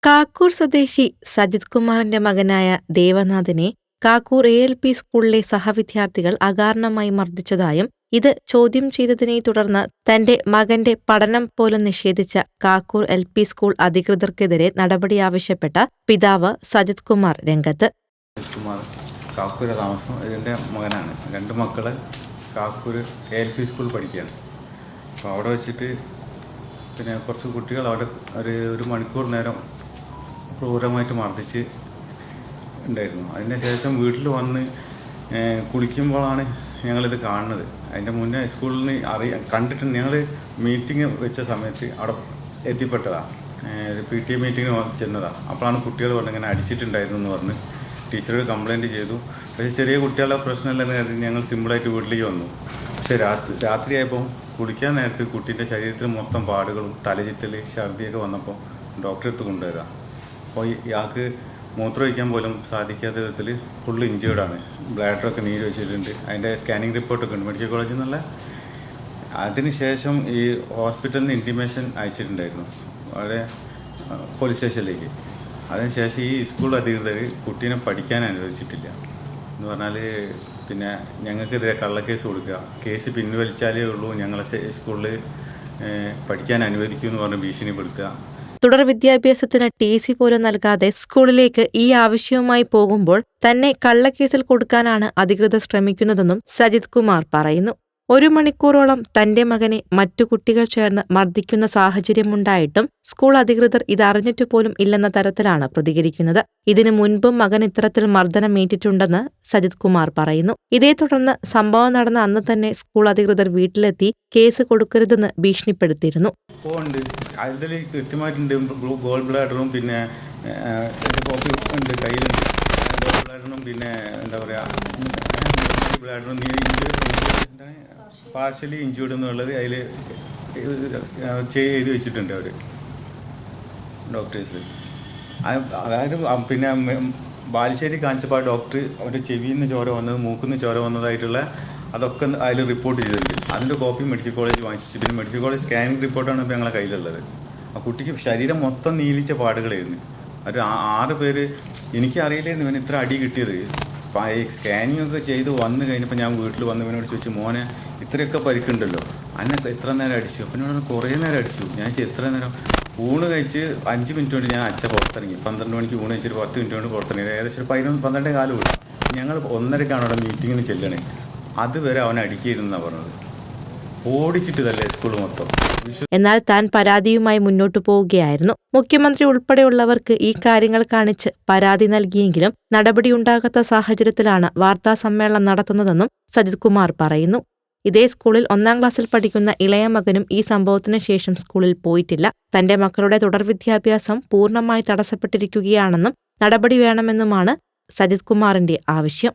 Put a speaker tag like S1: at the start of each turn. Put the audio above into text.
S1: കാക്കൂർ സ്വദേശി സജിത് കുമാറിന്റെ മകനായ ദേവനാഥിനെ കാക്കൂർ ALP സ്കൂളിലെ സഹവിദ്യാർത്ഥികൾ അകാരണമായി മർദ്ദിച്ചതായും ഇത് ചോദ്യം ചെയ്തതിനെ തുടർന്ന് തന്റെ മകന്റെ പഠനം പോലും നിഷേധിച്ച കാക്കൂർ LP സ്കൂൾ അധികൃതർക്കെതിരെ നടപടി ആവശ്യപ്പെട്ട പിതാവ് സജിത് കുമാർ രംഗത്ത്.
S2: കാക്കൂർ താമസം ഇതിൻ്റെ മകനാണ്. 2 മക്കൾ കാക്കൂർ ALP സ്കൂൾ പഠിക്കുകയാണ്. അപ്പോൾ അവിടെ വെച്ചിട്ട് പിന്നെ കുറച്ച് കുട്ടികൾ അവിടെ ഒരു മണിക്കൂർ നേരം ക്രൂരമായിട്ട് മർദ്ദിച്ച് ഉണ്ടായിരുന്നു. അതിന് ശേഷം വീട്ടിൽ വന്ന് കുളിക്കുമ്പോഴാണ് ഞങ്ങളിത് കാണുന്നത്. അതിൻ്റെ മുന്നേ സ്കൂളിൽ നിന്ന് കണ്ടിട്ട് ഞങ്ങൾ മീറ്റിംഗ് വെച്ച സമയത്ത് അവിടെ എത്തിപ്പെട്ടതാണ്. PTA മീറ്റിങ്ങിന് ചെന്നതാണ്. അപ്പോഴാണ് കുട്ടികൾ പറഞ്ഞ് ഇങ്ങനെ അടിച്ചിട്ടുണ്ടായിരുന്നു എന്ന് പറഞ്ഞ് ടീച്ചറോട് കംപ്ലയിൻറ്റ് ചെയ്തു. പക്ഷേ ചെറിയ കുട്ടികളുടെ പ്രശ്നമില്ലെന്ന് കരുതി ഞങ്ങൾ സിമ്പിളായിട്ട് വീട്ടിലേക്ക് വന്നു. പക്ഷേ രാത്രിയായപ്പോൾ കുളിക്കാൻ നേരത്ത് കുട്ടീൻ്റെ ശരീരത്തിൽ മൊത്തം പാടുകളും തലചുറ്റൽ ഛർദിയൊക്കെ വന്നപ്പോൾ ഡോക്ടറെ അടുത്ത് കൊണ്ടുപോയതാണ്. അപ്പോൾ ഇയാൾക്ക് മൂത്രമൊഴിക്കാൻ പോലും സാധിക്കാത്ത വിധത്തിൽ ഫുള്ള് ഇഞ്ചേർഡാണ്. ബ്ലാഡറൊക്കെ നീര് വെച്ചിട്ടുണ്ട്. അതിൻ്റെ സ്കാനിങ് റിപ്പോർട്ടൊക്കെ ഉണ്ട് മെഡിക്കൽ കോളേജിൽ നിന്നുള്ള. അതിനുശേഷം ഈ ഹോസ്പിറ്റലിൽ നിന്ന് ഇൻറ്റിമേഷൻ അയച്ചിട്ടുണ്ടായിരുന്നു അവിടെ പോലീസ് സ്റ്റേഷനിലേക്ക്. അതിനുശേഷം ഈ സ്കൂൾ അധികൃതർ കുട്ടീനെ പഠിക്കാൻ അനുവദിച്ചിട്ടില്ല എന്ന് പറഞ്ഞാൽ പിന്നെ ഞങ്ങൾക്കെതിരെ കള്ളക്കേസ് കൊടുക്കുക, കേസ് പിൻവലിച്ചാലേ ഉള്ളൂ ഞങ്ങളെ സ്കൂളിൽ പഠിക്കാൻ അനുവദിക്കൂ എന്ന് പറഞ്ഞ് ഭീഷണിപ്പെടുത്തുക.
S1: തുടർ വിദ്യാഭ്യാസത്തിന് TC പോലും നൽകാതെ സ്കൂളിലേക്ക് ഈ ആവശ്യവുമായി പോകുമ്പോൾ തന്നെ കള്ളക്കേസിൽ കൊടുക്കാനാണ് അധികൃതർ ശ്രമിക്കുന്നതെന്നും സജിത് കുമാർ പറയുന്നു. 1 മണിക്കൂറോളം തന്റെ മകനെ മറ്റു കുട്ടികൾ ചേർന്ന് മർദ്ദിക്കുന്ന സാഹചര്യമുണ്ടായിട്ടും സ്കൂൾ അധികൃതർ ഇതറിഞ്ഞിട്ടു പോലും ഇല്ലെന്ന തരത്തിലാണ് പ്രതികരിക്കുന്നത്. ഇതിനു മുൻപും മകൻ ഇത്തരത്തിൽ മർദ്ദനമേറ്റിട്ടുണ്ടെന്ന് സജിത് കുമാർ പറയുന്നു. ഇതേ തുടർന്ന് സംഭവം നടന്ന അന്ന് തന്നെ സ്കൂൾ അധികൃതർ വീട്ടിലെത്തി കേസ് കൊടുക്കരുതെന്ന് ഭീഷണിപ്പെടുത്തിയിരുന്നു.
S2: അതിൽ കൃത്യമായിട്ടുണ്ട്. ഗോൾ ബ്ലാഡറും പിന്നെ കോപ്പി ഉണ്ട് കയ്യിലുണ്ട്. ഗോൾ ബ്ലാഡറും പിന്നെ എന്താ പറയുക ബ്ലാഡറും പാർഷ്യലി ഇഞ്ചേർഡ് എന്നുള്ളത് അതിൽ ചെയ്ത് വെച്ചിട്ടുണ്ട് അവർ ഡോക്ടേഴ്സ്. അതായത് പിന്നെ ബാലുശ്ശേരി കാണിച്ചപ്പോൾ ഡോക്ടർ അവരുടെ ചെവിയിൽ നിന്ന് ചോര വന്നത് മൂക്കിൽ നിന്ന് ചോര വന്നതായിട്ടുള്ള അതൊക്കെ അതിൽ റിപ്പോർട്ട് ചെയ്തിട്ടുണ്ട്. അതിൻ്റെ കോപ്പി മെഡിക്കൽ കോളേജ് വാങ്ങിച്ചു. പിന്നെ മെഡിക്കൽ കോളേജ് സ്കാനിങ് റിപ്പോർട്ടാണ് ഇപ്പോൾ ഞങ്ങളെ കയ്യിലുള്ളത്. ആ കുട്ടിക്ക് ശരീരം മൊത്തം നീലിച്ച പാടുകളായിരുന്നു. ഒരു 6 പേര് എനിക്കറിയില്ലായിരുന്നു ഇവന് ഇത്ര അടി കിട്ടിയത്. അപ്പോൾ ഈ സ്കാനിങ് ഒക്കെ ചെയ്ത് വന്നു കഴിഞ്ഞപ്പോൾ ഞാൻ വീട്ടിൽ വന്ന് ഇവനോട് ചോദിച്ചു, മോനെ ഇത്രയൊക്കെ പരിക്കുണ്ടല്ലോ, അന്നൊക്കെ എത്ര നേരം അടിച്ചു? അപ്പം എന്നോട് കുറേ നേരം അടിച്ചു. ഞാൻ എത്ര നേരം? ഊണ് കഴിച്ച് 5 മിനിറ്റ് കൊണ്ട് ഞാൻ പുറത്തിറങ്ങി. 12 മണിക്ക് ഊണ് കഴിച്ചിട്ട് 10 മിനിറ്റ് കൊണ്ട് പുറത്തിറങ്ങി. ഏകദേശം 11-12 കാലം വിടും. ഞങ്ങൾ 1:30ക്കാണ് അവിടെ മീറ്റിങ്ങിന് ചെല്ലണേ. അതുവരെ അവൻ അടിക്കുകയായിരുന്നാണ് പറഞ്ഞത്. ഓടിച്ചിട്ടതല്ലേ സ്കൂൾ മൊത്തം.
S1: എന്നാൽ താൻ പരാതിയുമായി മുന്നോട്ടു പോവുകയായിരുന്നു. മുഖ്യമന്ത്രി ഉൾപ്പെടെയുള്ളവർക്ക് ഈ കാര്യങ്ങൾ കാണിച്ച് പരാതി നൽകിയെങ്കിലും നടപടിയുണ്ടാകാത്ത സാഹചര്യത്തിലാണ് വാർത്താസമ്മേളനം നടത്തുന്നതെന്നും സജിത് കുമാർ പറയുന്നു. ഇതേ സ്കൂളിൽ 1-ാം ക്ലാസ്സിൽ പഠിക്കുന്ന ഇളയ മകനും ഈ സംഭവത്തിന് ശേഷം സ്കൂളിൽ പോയിട്ടില്ല. തന്റെ മക്കളുടെ തുടർ വിദ്യാഭ്യാസം പൂർണ്ണമായി തടസ്സപ്പെട്ടിരിക്കുകയാണെന്നും നടപടി വേണമെന്നുമാണ് സജിത് കുമാറിന്റെ ആവശ്യം.